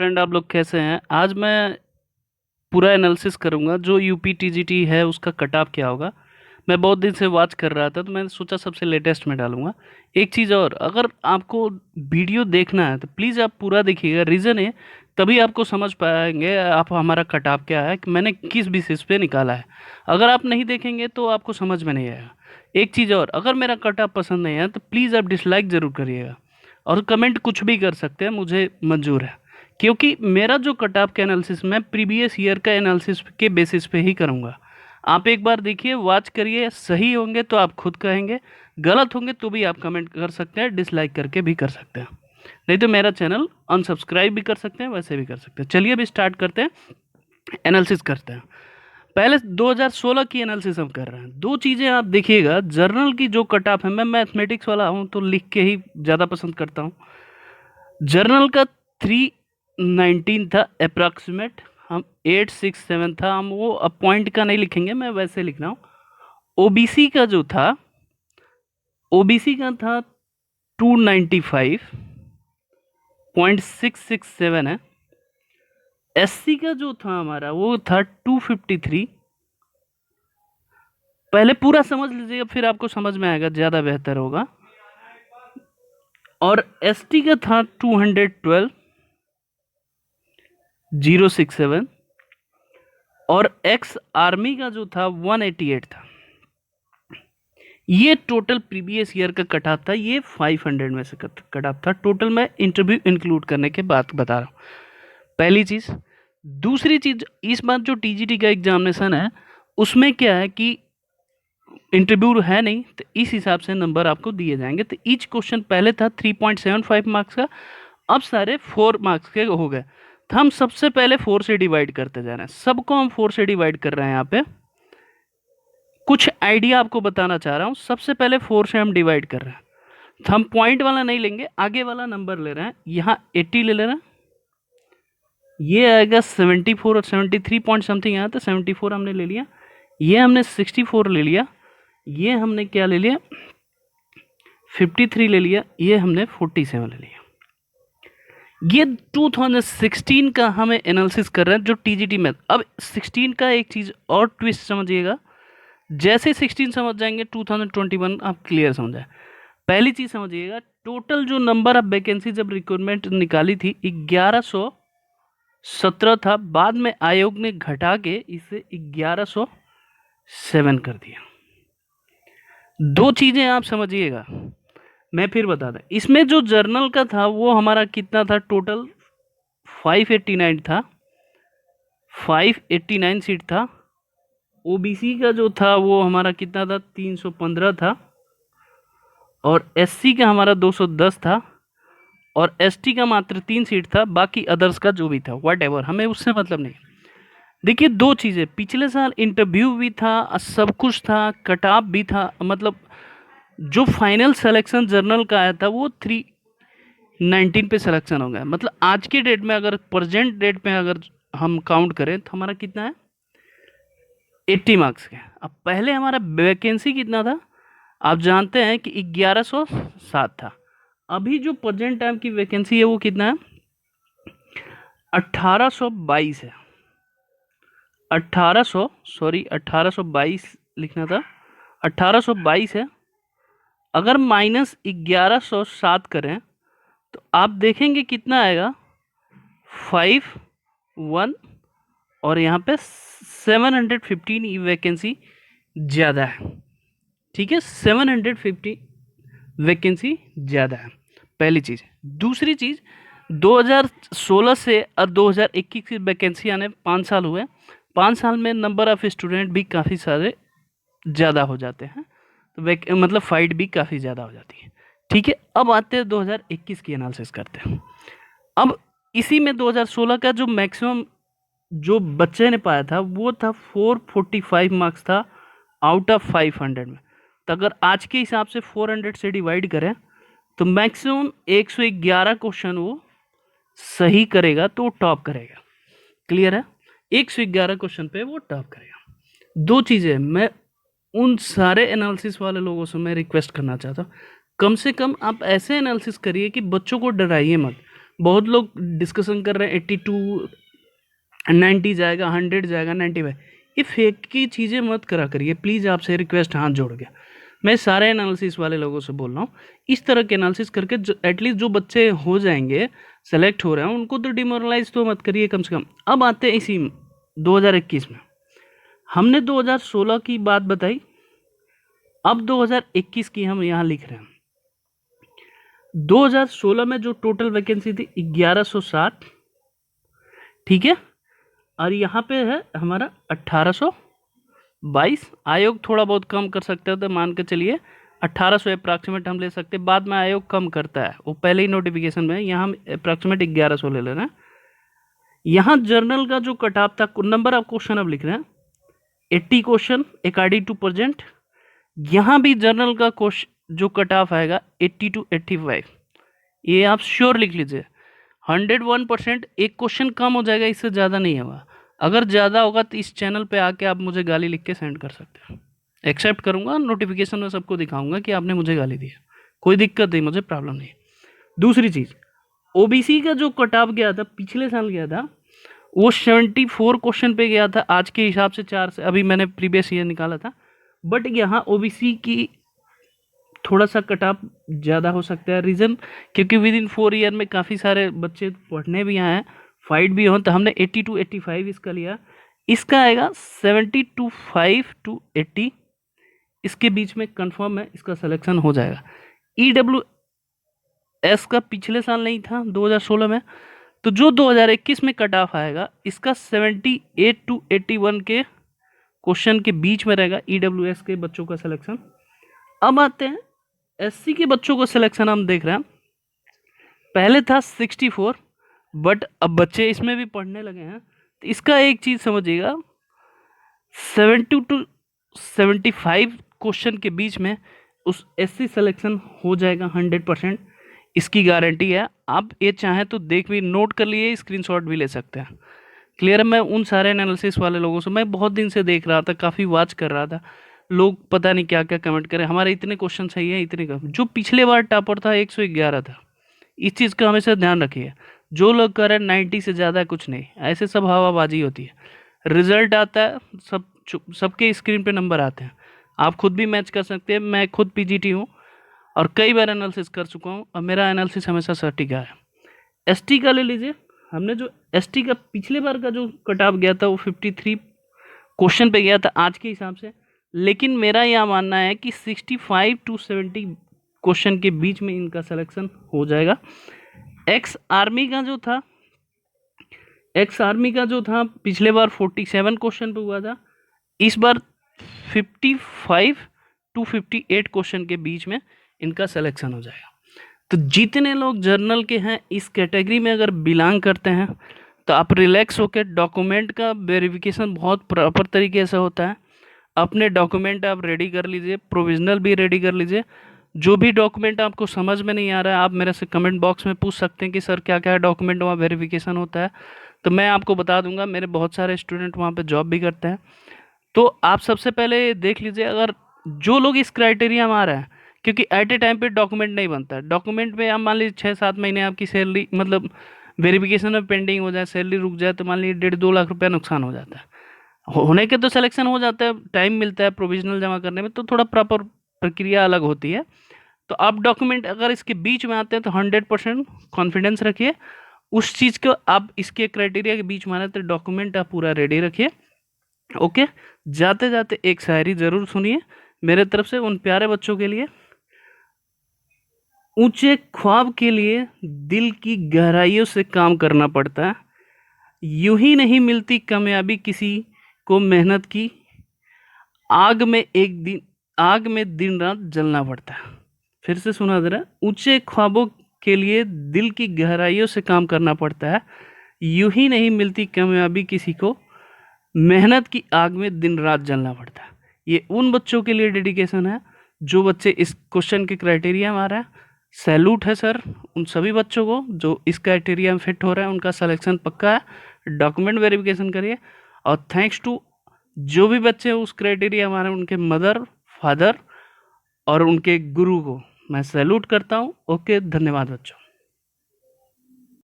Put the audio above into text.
Friend, आप लोग कैसे हैं? आज मैं पूरा एनालिसिस करूंगा जो यूपी टीजीटी है उसका कट ऑफ क्या होगा। मैं बहुत दिन से वॉच कर रहा था तो मैंने सोचा सबसे लेटेस्ट में डालूंगा। एक चीज़ और, अगर आपको वीडियो देखना है तो प्लीज़ आप पूरा देखिएगा। रीज़न है तभी आपको समझ पाएंगे आप हमारा कट ऑफ क्या है, कि मैंने किस बेसिस पे निकाला है। अगर आप नहीं देखेंगे तो आपको समझ में नहीं आएगा। एक चीज़ और, अगर मेरा कट ऑफ पसंद नहीं है तो प्लीज़ आप डिसलाइक ज़रूर करिएगा, और कमेंट कुछ भी कर सकते हैं, मुझे मंजूर है। क्योंकि मेरा जो कट ऑफ का एनालिसिस मैं प्रीवियस ईयर का एनालिसिस के बेसिस पे ही करूँगा। आप एक बार देखिए, वॉच करिए, सही होंगे तो आप खुद कहेंगे, गलत होंगे तो भी आप कमेंट कर सकते हैं, डिसलाइक करके भी कर सकते हैं, नहीं तो मेरा चैनल अनसब्सक्राइब भी कर सकते हैं, वैसे भी कर सकते हैं। चलिए अभी स्टार्ट करते हैं, एनालिसिस करते हैं। पहले 2016 की एनालिसिस हम कर रहे हैं। दो चीज़ें आप देखिएगा, जर्नल की जो कट ऑफ है, मैं मैथमेटिक्स वाला हूँ तो लिख के ही ज़्यादा पसंद करता हूँ। जर्नल का 319 था अप्रॉक्सीमेट, हम 867 था। हम वो अब पॉइंट का नहीं लिखेंगे, मैं वैसे लिख रहा हूँ। ओबीसी का जो था, ओबीसी का था 295.667 है। एससी का जो था हमारा वो था 253। पहले पूरा समझ लीजिएगा, फिर आपको समझ में आएगा, ज़्यादा बेहतर होगा। और एसटी का था 212.067, और एक्स आर्मी का जो था 188 था। ये टोटल प्रीवियस ईयर का कट ऑफ था। ये 500 में से कट ऑफ था टोटल। मैं इंटरव्यू इंक्लूड करने के बाद बता रहा हूँ, पहली चीज़। दूसरी चीज़, इस बार जो टीजीटी का एग्जामिनेशन है उसमें क्या है कि इंटरव्यू है नहीं, तो इस हिसाब से नंबर आपको दिए जाएंगे। तो ईच क्वेश्चन पहले था 3.75 मार्क्स का, अब सारे 4 मार्क्स के हो गए। तो हम सबसे पहले 4 से डिवाइड करते जा रहे हैं, सबको हम 4 से डिवाइड कर रहे हैं। यहाँ पे कुछ आइडिया आपको बताना चाह रहा हूँ। सबसे पहले 4 से हम डिवाइड कर रहे हैं, तो हम पॉइंट वाला नहीं लेंगे, आगे वाला नंबर ले रहे हैं। यहाँ 80 ले रहे हैं, ये आएगा 74 और 73 पॉइंट समथिंग आया, तो 74 हमने ले लिया। ये हमने 64 ले लिया, ये हमने क्या ले लिया 53 ले लिया, ये हमने 47 ले लिया। ये 2016 का हमें एनालिसिस कर रहे हैं जो टीजीटी में। अब 16 का एक चीज़ और ट्विस्ट समझिएगा, जैसे 16 समझ जाएंगे 2021 आप क्लियर समझ जाए। पहली चीज़ समझिएगा, टोटल जो नंबर ऑफ वैकेंसी जब रिक्रूटमेंट निकाली थी 1117 था, बाद में आयोग ने घटा के इसे 1107 कर दिया। दो चीज़ें आप समझिएगा, मैं फिर बता दें। इसमें जो जर्नल का था वो हमारा कितना था, टोटल 589 था, 589 सीट था। ओबीसी का जो था वो हमारा कितना था, 315 था, और एससी का हमारा 210 था, और एसटी का मात्र 3 सीट था। बाकी अदर्स का जो भी था वट एवर, हमें उससे मतलब नहीं। देखिए दो चीज़ें, पिछले साल इंटरव्यू भी था, सब कुछ था, कट ऑफ भी था। मतलब जो फाइनल सिलेक्शन जर्नल का आया था वो 319 पे सिलेक्शन हो गया। मतलब आज के डेट में, अगर प्रेजेंट डेट में अगर हम काउंट करें तो हमारा कितना है, 80 मार्क्स के। अब पहले हमारा वैकेंसी कितना था आप जानते हैं कि 1107 था। अभी जो प्रेजेंट टाइम की वैकेंसी है वो कितना है, 1822 है। 1822 लिखना था, 1822 है। अगर माइनस 1107 करें तो आप देखेंगे कितना आएगा, 51, और यहाँ पे 715 वैकेंसी ज़्यादा है। ठीक है, 750 वैकेंसी ज़्यादा है, पहली चीज़। दूसरी चीज़, 2016 से और 2021 की वैकेंसी आने 5 साल हुए। 5 साल में नंबर ऑफ़ स्टूडेंट भी काफ़ी सारे ज़्यादा हो जाते हैं, तो मतलब फाइट भी काफ़ी ज़्यादा हो जाती है। ठीक है, अब आते हैं 2021 की एनालिसिस करते हैं। अब इसी में 2016 का जो मैक्सिमम जो बच्चे ने पाया था वो था 445 मार्क्स था आउट ऑफ 500 में। तो अगर आज के हिसाब से 400 से डिवाइड करें तो मैक्सिमम 111 क्वेश्चन वो सही करेगा तो टॉप करेगा। क्लियर है, 111 क्वेश्चन पे वो टॉप करेगा। दो चीज़ें मैं उन सारे एनालिसिस वाले लोगों से मैं रिक्वेस्ट करना चाहता हूँ, कम से कम आप ऐसे एनालिसिस करिए कि बच्चों को डराइए मत। बहुत लोग डिस्कशन कर रहे हैं 82 90 जाएगा, 100 जाएगा, 95। ये फेक की चीज़ें मत करा करिए प्लीज़, आपसे रिक्वेस्ट हाथ जोड़ के। मैं सारे एनालिसिस वाले लोगों से बोल रहा हूँ, इस तरह के एनालिसिस करके एटलीस्ट जो बच्चे हो जाएंगे, सेलेक्ट हो रहे हैं, उनको तो डिमोरलाइज तो मत करिए कम से कम। अब आते हैं इसी 2021 में। हमने 2016 की बात बताई, अब 2021 की हम यहाँ लिख रहे हैं। 2016 में जो टोटल वैकेंसी थी 1160, ठीक है, और यहाँ पे है हमारा 1822। आयोग थोड़ा बहुत कम कर सकते हैं, तो मान के चलिए 1800 अप्रॉक्सीमेट हम ले सकते हैं। बाद में आयोग कम करता है, वो पहले ही नोटिफिकेशन में। यहाँ हम अप्रॉक्सीमेट 1100 ले ले रहे हैं। यहाँ जर्नल का जो कट ऑफ था, नंबर ऑफ क्वेश्चन अब लिख रहे हैं 80 क्वेश्चन अकॉर्डिंग टू प्रेजेंट। यहाँ भी जर्नल का क्वेश्चन जो कट ऑफ आएगा 80 to 85, ये आप श्योर लिख लीजिए। 101% एक क्वेश्चन कम हो जाएगा, इससे ज़्यादा नहीं होगा। अगर ज़्यादा होगा तो इस चैनल पे आके आप मुझे गाली लिख के सेंड कर सकते हैं, एक्सेप्ट करूँगा, नोटिफिकेशन में सबको दिखाऊंगा कि आपने मुझे गाली दी है, कोई दिक्कत नहीं, मुझे प्रॉब्लम नहीं। दूसरी चीज़, ओबीसी का जो कट ऑफ गया था, पिछले साल गया था, वो 74 क्वेश्चन पे गया था आज के हिसाब से 4 से, अभी मैंने प्रीवियस ईयर निकाला था। बट यहाँ ओबीसी की थोड़ा सा कट ऑफ ज़्यादा हो सकता है। रीज़न, क्योंकि विद इन 4 ईयर में काफ़ी सारे बच्चे पढ़ने भी आए हैं, फाइट भी हों, तो हमने 80 to 85 इसका लिया। इसका आएगा 75 to 80, इसके बीच में कंफर्म है, इसका सिलेक्शन हो जाएगा। EWS का पिछले साल नहीं था 2016 में, तो जो 2021 में कट ऑफ आएगा इसका 78 to 81 के क्वेश्चन के बीच में रहेगा EWS के बच्चों का सिलेक्शन। अब आते हैं SC के बच्चों को सिलेक्शन, हम देख रहे हैं पहले था 64, बट अब बच्चे इसमें भी पढ़ने लगे हैं, तो इसका एक चीज़ समझिएगा, 70 to 75 क्वेश्चन के बीच में उस SC सिलेक्शन हो जाएगा 100%, इसकी गारंटी है। आप ये चाहें तो देख भी, नोट कर लिए, स्क्रीनशॉट भी ले सकते हैं। क्लियर है। मैं उन सारे एनालिसिस वाले लोगों से, मैं बहुत दिन से देख रहा था, काफ़ी वॉच कर रहा था, लोग पता नहीं क्या क्या कमेंट करें, हमारे इतने क्वेश्चन सही है, इतने कम। जो पिछले बार टॉपर था 111 था, इस चीज़ का हमेशा ध्यान रखिए। जो लोग कह रहे हैं 90 से ज़्यादा कुछ नहीं, ऐसे सब हवाबाजी होती है। रिजल्ट आता है, सबके स्क्रीन पे नंबर आते हैं, आप खुद भी मैच कर सकते हैं। मैं खुद पीजीटी हूँ और कई बार एनालिसिस कर चुका हूँ, और मेरा एनालिसिस हमेशा सटीक है। एसटी का ले लीजिए, हमने जो एसटी का पिछले बार का जो कट ऑफ गया था वो 53 क्वेश्चन पे गया था आज के हिसाब से, लेकिन मेरा यह मानना है कि 65 to 70 क्वेश्चन के बीच में इनका सिलेक्शन हो जाएगा। एक्स आर्मी का जो था पिछले बार 47 क्वेश्चन पे हुआ था, इस बार 55 to 58 क्वेश्चन के बीच में इनका सिलेक्शन हो जाएगा। तो जितने लोग जर्नल के हैं, इस कैटेगरी में अगर बिलोंग करते हैं, तो आप रिलैक्स होकर, डॉक्यूमेंट का वेरिफिकेशन बहुत प्रॉपर तरीके से होता है, अपने डॉक्यूमेंट आप रेडी कर लीजिए, प्रोविजनल भी रेडी कर लीजिए। जो भी डॉक्यूमेंट आपको समझ में नहीं आ रहा है, आप मेरे से कमेंट बॉक्स में पूछ सकते हैं कि सर क्या क्या डॉक्यूमेंट वहाँ वेरिफिकेशन होता है, तो मैं आपको बता दूंगा। मेरे बहुत सारे स्टूडेंट वहाँ पे जॉब भी करते हैं, तो आप सबसे पहले देख लीजिए। अगर जो लोग इस क्राइटेरिया में आ रहे हैं, क्योंकि एट ए टाइम पे डॉक्यूमेंट नहीं बनता है, डॉक्यूमेंट में आप मान लीजिए 6-7 महीने आपकी सैलरी, मतलब वेरिफिकेशन में पेंडिंग हो जाए, सैलरी रुक जाए, तो मान लीजिए 1.5-2 लाख रुपया नुकसान हो जाता है। होने के तो सिलेक्शन हो जाता है, टाइम मिलता है प्रोविजनल जमा करने में, तो थोड़ा प्रॉपर प्रक्रिया अलग होती है। तो आप डॉक्यूमेंट अगर इसके बीच में आते हैं तो 100% कॉन्फिडेंस रखिए उस चीज़ को। आप इसके क्राइटेरिया के बीच में आते हैं, डॉक्यूमेंट आप पूरा रेडी रखिए। ओके, जाते जाते एक शायरी ज़रूर सुनिए मेरे तरफ से उन प्यारे बच्चों के लिए। ऊंचे ख्वाब के लिए दिल की गहराइयों से काम करना पड़ता है, यूं ही नहीं मिलती कामयाबी किसी को मेहनत की, आग में दिन रात जलना पड़ता है। फिर से सुना जरा, ऊंचे ख्वाबों के लिए दिल की गहराइयों से काम करना पड़ता है, यूं ही नहीं मिलती कामयाबी किसी को, मेहनत की आग में दिन रात जलना पड़ता है। ये उन बच्चों के लिए डेडिकेशन है जो बच्चे इस क्वेश्चन के क्राइटेरिया में आ रहे हैं। सैल्यूट है सर उन सभी बच्चों को जो इस क्राइटेरिया में फिट हो रहे हैं, उनका सिलेक्शन पक्का है। डॉक्यूमेंट वेरिफिकेशन करिए। और थैंक्स टू जो भी बच्चे उस क्राइटेरिया में आ रहे हैं, उनके मदर, फादर और उनके गुरु को मैं सैल्यूट करता हूँ। ओके, धन्यवाद बच्चों।